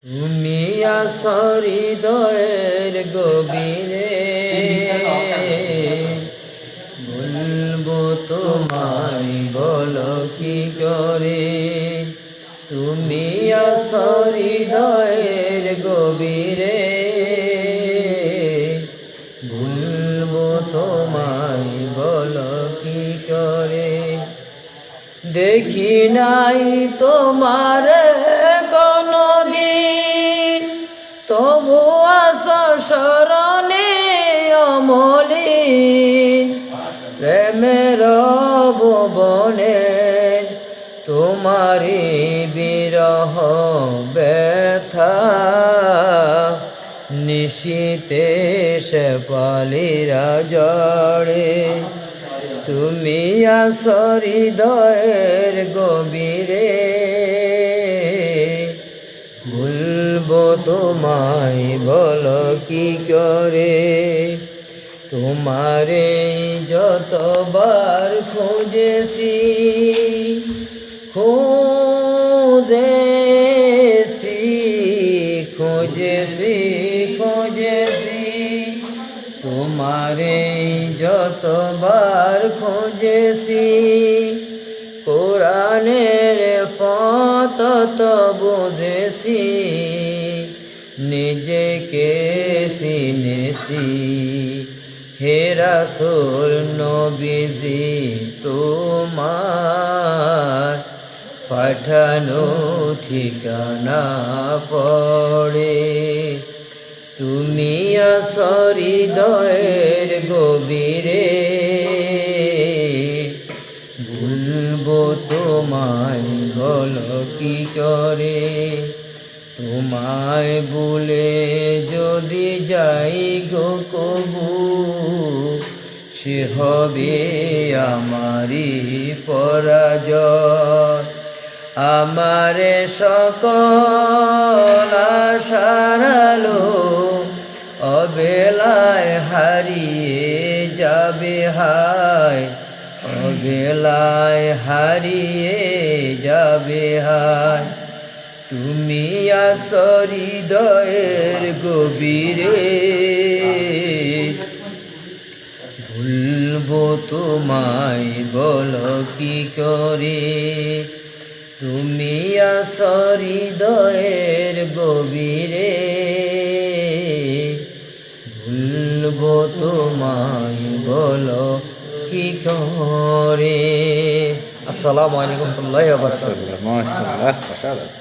তুমি আছো হৃদয়ের গভীরে, বলবো তোমায় বলো কি করে। তুমি আছো হৃদয়ের গভীরে, বলবো তোমায় বলো কি করে। দেখি নাই তোমার কোনদিন, তবু আছো স্মরণে অমলিন। প্রেমের ভুবনে তোমারি বিরহ ব্যথা, নিশীতে সে পালিরা জড়ে। তুমি আছো হৃদয়ের গভীরে, ভুলবো তোমায় বলো কি করে। তোমারে যতবার খুঁজেছি খুঁজেছি খুঁজেছি খুঁজেছি, তোমারে যতবার খুঁজেছি। কোরআনের পথ তো বুঝেছি, নিজেকে চিনেছি। হে রাসূল নবীজি তোমার পাঠানো ঠিকানা পড়ে। তুমি আছো হৃদয়ের গভীরে, ভুলবো তোমায় বলো কি করে। তোমায় ভুলে যদি যাই গো কবু, সে হবে আমারই পরাজয়। আমারে সকল আশার আলো অবেলায় হারিয়ে যাবে হায়, অবেলায় হারিয়ে যাবে হায়। তুমি আছো হৃদয়ের গভীরে, ভুলবো তোমায় বলো কি করে। তুমি আছো হৃদয়ের গভীরে, ভুলবো তোমায় বলো কি করে। আসসালামু আলাইকুম ওয়া রাহমাতুল্লাহি ওয়া বারাকাতুহু। মাশাআল্লাহ, মাশাআল্লাহ।